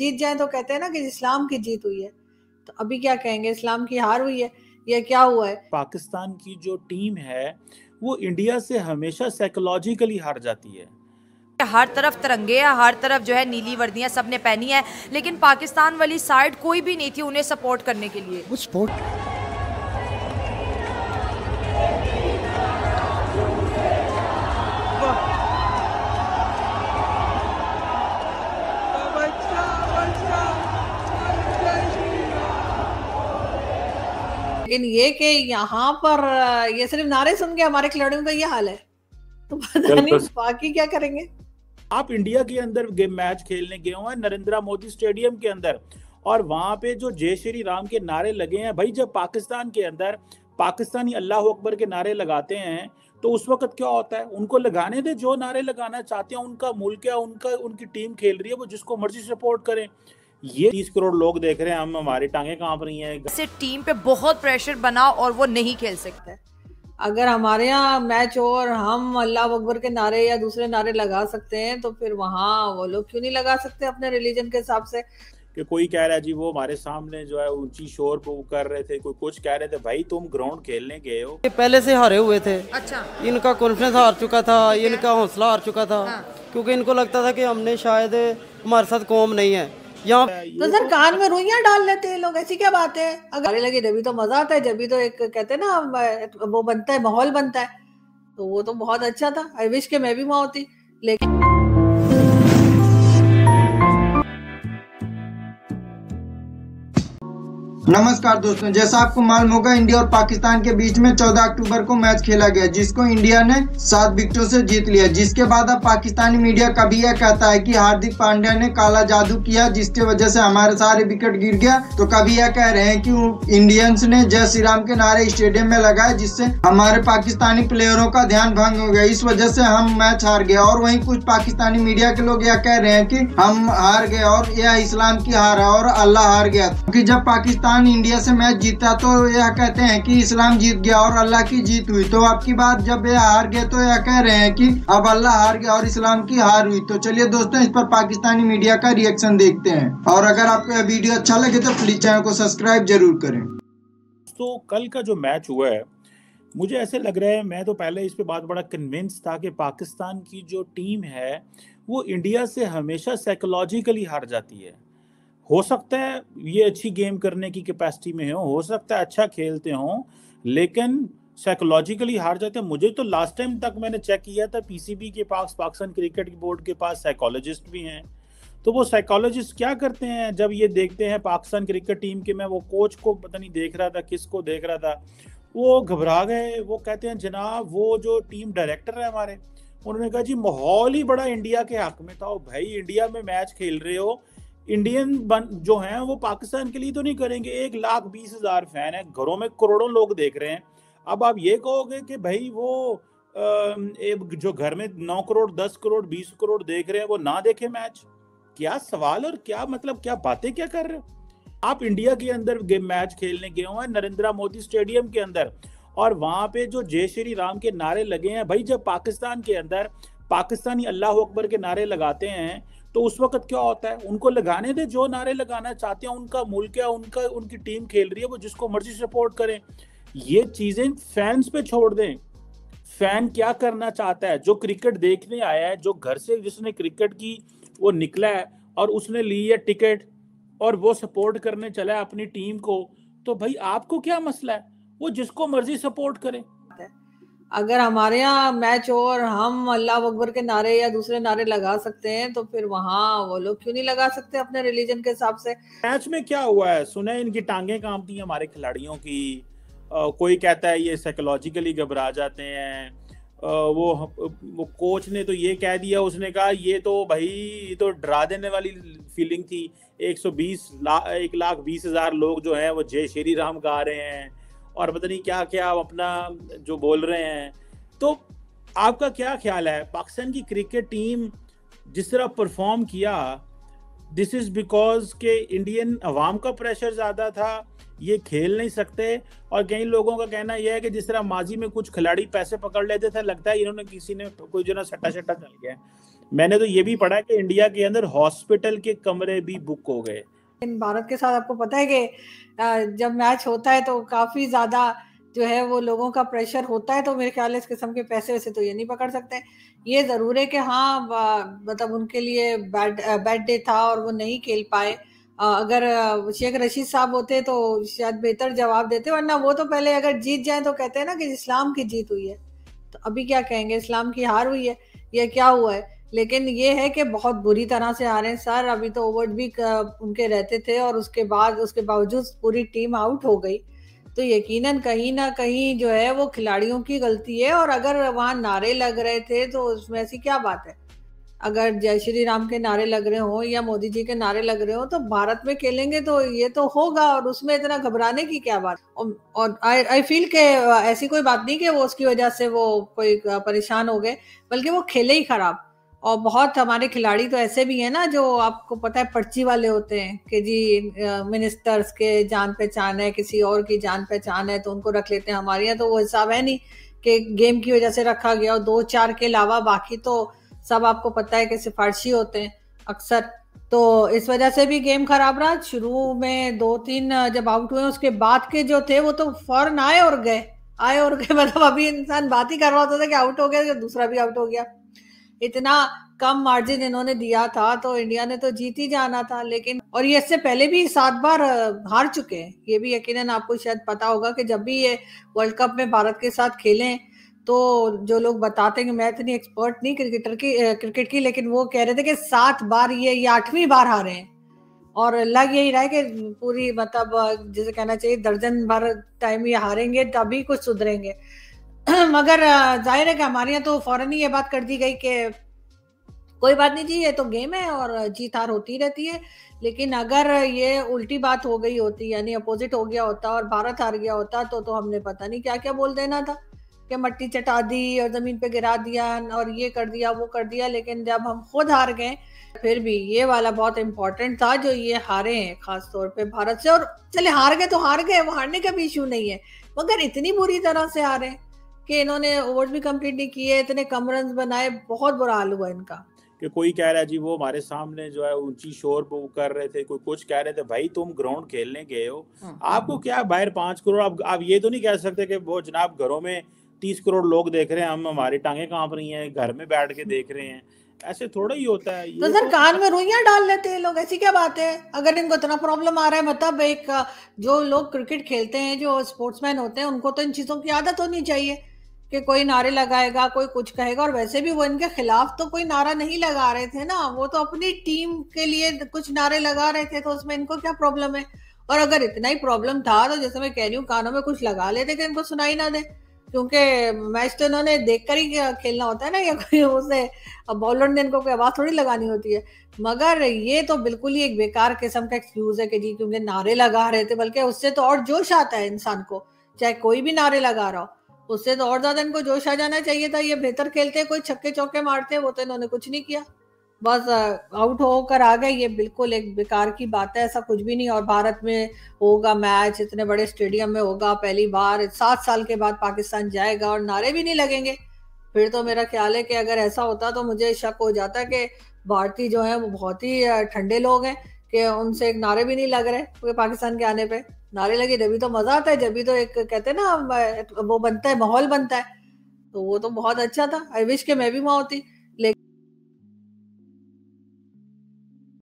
जीत जाए तो कहते हैं ना कि इस्लाम की जीत हुई है, तो अभी क्या कहेंगे, इस्लाम की हार हुई है या क्या हुआ है? पाकिस्तान की जो टीम है वो इंडिया से हमेशा साइकोलॉजिकली हार जाती है। हर तरफ तिरंगे हैं, हर तरफ जो है नीली वर्दियां सबने पहनी है, लेकिन पाकिस्तान वाली साइड कोई भी नहीं थी उन्हें सपोर्ट करने के लिए। वो सपोर्ट लेकिन ये कि यहाँ पर ये सिर्फ नारे सुन के हमारे खिलाड़ियों का ये हाल है, तो पता नहीं बाकी क्या करेंगे। आप इंडिया के अंदर मैच खेलने गए हुए हैं नरेंद्र मोदी स्टेडियम के अंदर, और वहां पे जो जय श्री राम के नारे लगे हैं, भाई जब पाकिस्तान के अंदर पाकिस्तानी अल्लाह अकबर के नारे लगाते हैं तो उस वक्त क्या होता है, उनको लगाने दे, जो नारे लगाना चाहते हैं, उनका मुल्क है, उनकी टीम खेल रही है, वो जिसको मर्जी सपोर्ट करें। ये 30 करोड़ लोग देख रहे हैं, हम हमारी टांगे कांप रही हैं। इससे टीम पे बहुत प्रेशर बना और वो नहीं खेल सकते। अगर हमारे यहाँ मैच हो और हम अल्लाह अकबर के नारे या दूसरे नारे लगा सकते हैं, तो फिर वहाँ वो लोग क्यों नहीं लगा सकते अपने रिलीजन के हिसाब से? कि कोई कह रहा है जी वो हमारे सामने जो है ऊंची शोर कर रहे थे, कोई कुछ कह रहे थे, भाई तुम ग्राउंड खेलने गए हो। ये पहले से हारे हुए थे। अच्छा, इनका कॉन्फिडेंस हार चुका था, इनका हौसला हार चुका था। हाँ। क्योंकि इनको लगता था कि हमने शायद हमारे साथ कौम नहीं है यहाँ। तो सर कान में रुइयां डाल लेते हैं लोग, ऐसी क्या बात है? अगर लगे जब भी तो मजा आता है, जब भी तो एक कहते हैं ना वो बनता है, माहौल बनता है, तो वो तो बहुत अच्छा था। आई विश के मैं भी वहां होती, लेकिन नमस्कार दोस्तों, जैसा आपको मालूम होगा इंडिया और पाकिस्तान के बीच में 14 अक्टूबर को मैच खेला गया, जिसको इंडिया ने 7 विकेटों से जीत लिया। जिसके बाद अब पाकिस्तानी मीडिया कभी यह कहता है कि हार्दिक पांड्या ने काला जादू किया जिसकी वजह से हमारे सारे विकेट गिर गया, तो कभी यह कह रहे हैं कि इंडियंस ने जय श्री राम के नारे स्टेडियम में लगाए जिससे हमारे पाकिस्तानी प्लेयरों का ध्यान भंग हो गया, इस वजह से हम मैच हार गए। और वहीं कुछ पाकिस्तानी मीडिया के लोग यह कह रहे हैं कि हम हार गए और यह इस्लाम की हार है और अल्लाह हार गया, क्योंकि जब पाकिस्तान इंडिया से मैच जीता तो यह कहते हैं कि इस्लाम जीत गया और अल्लाह की जीत हुई। तो आपकी बात जब यह हार गए तो यह कह रहे हैं कि अब अल्लाह हार गया और इस्लाम की हार हुई। तो चलिए दोस्तों, इस पर पाकिस्तानी मीडिया का रिएक्शन देखते हैं, और अगर आपको यह वीडियो अच्छा लगे तो प्लीज चैनल को सब्सक्राइब जरूर करें। तो कल का जो मैच हुआ है, मुझे ऐसे लग रहा है, मैं तो पहले इस पे बात बड़ा कन्विंस था कि पाकिस्तान की जो टीम है वो इंडिया से हमेशा साइकोलॉजिकली हार जाती है। हो सकता है ये अच्छी गेम करने की कैपेसिटी में हो सकता है अच्छा खेलते हो, लेकिन साइकोलॉजिकली हार जाते हैं। मुझे तो लास्ट टाइम तक मैंने चेक किया था, पीसीबी के पास, पाकिस्तान क्रिकेट बोर्ड के पास साइकोलॉजिस्ट भी हैं, तो वो साइकोलॉजिस्ट क्या करते हैं जब ये देखते हैं पाकिस्तान क्रिकेट टीम के, मैं वो कोच को पता नहीं देख रहा था, किसको देख रहा था, वो घबरा गए। वो कहते हैं जनाब वो जो टीम डायरेक्टर है हमारे, उन्होंने कहा जी माहौल ही बड़ा इंडिया के हक में था। भाई इंडिया में मैच खेल रहे हो, इंडियन जो हैं वो पाकिस्तान के लिए तो नहीं करेंगे। 1,20,000 फैन है, घरों में करोड़ों लोग देख रहे हैं। अब आप ये कहोगे कि भाई वो जो घर में 9 करोड़ 10 करोड़ 20 करोड़ देख रहे हैं वो ना देखे मैच? क्या सवाल और क्या मतलब, क्या बातें क्या कर रहे हो आप? इंडिया के अंदर मैच खेलने गए हुए हैं नरेंद्र मोदी स्टेडियम के अंदर, और वहां पे जो जय श्री राम के नारे लगे हैं, भाई जब पाकिस्तान के अंदर पाकिस्तानी अल्लाह अकबर के नारे लगाते हैं तो उस वक्त क्या होता है, उनको लगाने दे, जो नारे लगाना चाहते हैं, उनका मुल्क है, उनकी टीम खेल रही है, वो जिसको मर्जी सपोर्ट करें। ये चीजें फैंस पे छोड़ दें। फैन क्या करना चाहता है? जो क्रिकेट देखने आया है, जो घर से जिसने क्रिकेट की वो निकला है और उसने ली है टिकट और वो सपोर्ट करने चला है अपनी टीम को, तो भाई आपको क्या मसला है? वो जिसको मर्जी सपोर्ट करें। अगर हमारे यहाँ मैच हो और हम अल्लाह अकबर के नारे या दूसरे नारे लगा सकते हैं, तो फिर वहाँ वो लोग क्यों नहीं लगा सकते अपने रिलीजन के हिसाब से? मैच में क्या हुआ है, सुने इनकी टांगे कांपती हैं हमारे खिलाड़ियों की। कोई कहता है ये साइकोलॉजिकली घबरा जाते हैं। वो कोच ने तो ये कह दिया, उसने कहा ये तो भाई ये तो डरा देने वाली फीलिंग थी। 1,20,000 लोग जो हैं वो जय श्री राम गा रहे हैं और पता नहीं क्या क्या अपना जो बोल रहे हैं। तो आपका क्या ख्याल है, पाकिस्तान की क्रिकेट टीम जिस तरह परफॉर्म किया, दिस इज बिकॉज के इंडियन अवाम का प्रेशर ज्यादा था, ये खेल नहीं सकते? और कई लोगों का कहना यह है कि जिस तरह माजी में कुछ खिलाड़ी पैसे पकड़ लेते थे, लगता है इन्होंने किसी ने कोई जो ना सट्टा चल गया। मैंने तो ये भी पढ़ा कि इंडिया के अंदर हॉस्पिटल के कमरे भी बुक हो गए। भारत के साथ आपको पता है कि जब मैच होता है तो काफी ज्यादा जो है वो लोगों का प्रेशर होता है, तो मेरे ख्याल इस किस्म के पैसे वैसे तो ये नहीं पकड़ सकते। ये जरूर है कि हाँ मतलब उनके लिए बैड डे था और वो नहीं खेल पाए। अगर शेख रशीद साहब होते तो शायद बेहतर जवाब देते, वरना वो तो पहले अगर जीत जाए तो कहते हैं ना कि इस्लाम की जीत हुई है, तो अभी क्या कहेंगे, इस्लाम की हार हुई है या क्या हुआ है। लेकिन ये है कि बहुत बुरी तरह से हारे सर। अभी तो ओवर भी उनके रहते थे और उसके बावजूद पूरी टीम आउट हो गई, तो यकीनन कहीं ना कहीं जो है वो खिलाड़ियों की गलती है। और अगर वहां नारे लग रहे थे तो उसमें ऐसी क्या बात है, अगर जय श्री राम के नारे लग रहे हो या मोदी जी के नारे लग रहे हो तो भारत में खेलेंगे तो ये तो होगा, और उसमें इतना घबराने की क्या बात। और आई फील के ऐसी कोई बात नहीं कि वो उसकी वजह से वो कोई परेशान हो गए, बल्कि वो खेले ही खराब। और बहुत हमारे खिलाड़ी तो ऐसे भी हैं ना जो आपको पता है पर्ची वाले होते हैं कि जी मिनिस्टर्स के जान पहचान है, किसी और की जान पहचान है तो उनको रख लेते हैं। हमारे यहाँ तो वो हिसाब है नहीं कि गेम की वजह से रखा गया, और 2-4 के अलावा बाकी तो सब आपको पता है कि सिफारशी होते हैं अक्सर। तो इस वजह से भी गेम खराब रहा। शुरू में 2-3 जब आउट हुए उसके बाद के जो थे वो तो फौरन आए और गए मतलब अभी इंसान बात ही कर रहा होता था कि आउट हो गया, दूसरा भी आउट हो गया। इतना कम मार्जिन इन्होंने दिया था तो इंडिया ने तो जीत ही जाना था। लेकिन और ये इससे पहले भी 7 बार हार चुके हैं, ये भी यकीनन आपको शायद पता होगा कि जब भी ये वर्ल्ड कप में भारत के साथ खेले तो जो लोग बताते हैं कि मैं इतनी एक्सपर्ट नहीं क्रिकेट की, लेकिन वो कह रहे थे कि 7 बार ये 8वीं बार हारे हैं। और लग यही रहा है कि पूरी मतलब जैसे कहना चाहिए दर्जन भर टाइम ये हारेंगे तभी कुछ सुधरेंगे। मगर जाहिर है कि हमारे यहाँ तो फौरन ही ये बात कर दी गई कि कोई बात नहीं जी, ये तो गेम है और जीत हार होती रहती है। लेकिन अगर ये उल्टी बात हो गई होती, यानी अपोजिट हो गया होता और भारत हार गया होता तो हमने पता नहीं क्या क्या बोल देना था कि मट्टी चटा दी और जमीन पे गिरा दिया और ये कर दिया वो कर दिया। लेकिन जब हम खुद हार गए, फिर भी ये वाला बहुत इंपॉर्टेंट था जो ये हारे हैं खास तौर पे भारत से। और चले हार गए तो हार गए, वो हारने का भी इशू नहीं है, मगर इतनी बुरी तरह से हारे कि इन्होंने ओवर्स भी कंप्लीट नहीं किए, इतने कम रन बनाए, बहुत बुरा हाल हुआ इनका। कि कोई कह रहा है जी वो हमारे सामने जो है ऊंची शोर वो कर रहे थे, कोई कुछ कह रहे थे। भाई तुम ग्राउंड खेलने गए हो, आपको क्या बाहर 5 करोड़, आप ये तो नहीं कह सकते कि वो जनाब घरों में 30 करोड़ लोग देख रहे हैं, हम हमारी टांगे कांप रही हैं, घर में बैठ के देख रहे हैं। ऐसे थोड़ा ही होता है। तो सर कान में रुइयां डाल लेते हैं लोग, ऐसी क्या बात है। अगर इनको इतना प्रॉब्लम आ रहा है, मतलब एक जो लोग क्रिकेट खेलते हैं, जो स्पोर्ट्समैन होते हैं, उनको तो इन चीजों की आदत होनी चाहिए कि कोई नारे लगाएगा, कोई कुछ कहेगा। और वैसे भी वो इनके खिलाफ तो कोई नारा नहीं लगा रहे थे ना, वो तो अपनी टीम के लिए कुछ नारे लगा रहे थे, तो उसमें इनको क्या प्रॉब्लम है। और अगर इतना ही प्रॉब्लम था तो जैसे मैं कह रही हूँ कानों में कुछ लगा लेते कि इनको सुनाई ना दे, क्योंकि मैच तो इन्होंने देखकर ही खेलना होता है ना, या कोई उसे बॉलर ने इनको कोई आवाज थोड़ी लगानी होती है। मगर ये तो बिल्कुल ही एक बेकार किस्म का एक्सक्यूज है कि जी क्योंकि नारे लगा रहे थे, बल्कि उससे तो और जोश आता है इंसान को, चाहे कोई भी नारे लगा रहा हो, उससे तो और ज्यादा इनको जोश आ जाना चाहिए था। ये बेहतर खेलते, कोई छक्के चौके मारते, वो तो इन्होंने कुछ नहीं किया, बस आउट होकर आ गए। ये बिल्कुल एक बेकार की बात है, ऐसा कुछ भी नहीं। और भारत में होगा मैच, इतने बड़े स्टेडियम में होगा, पहली बार 7 साल के बाद पाकिस्तान जाएगा और नारे भी नहीं लगेंगे। फिर तो मेरा ख्याल है कि अगर ऐसा होता तो मुझे शक हो जाता कि भारतीय जो है वो बहुत ही ठंडे लोग हैं कि उनसे एक नारे भी नहीं लग रहे, क्योंकि पाकिस्तान के आने पे नारे लगे जब भी तो मजा आता है, जब भी तो एक कहते हैं ना वो बनता है, माहौल बनता है। तो वो तो बहुत अच्छा था। आई विश के मैं भी वहां होती। लेकिन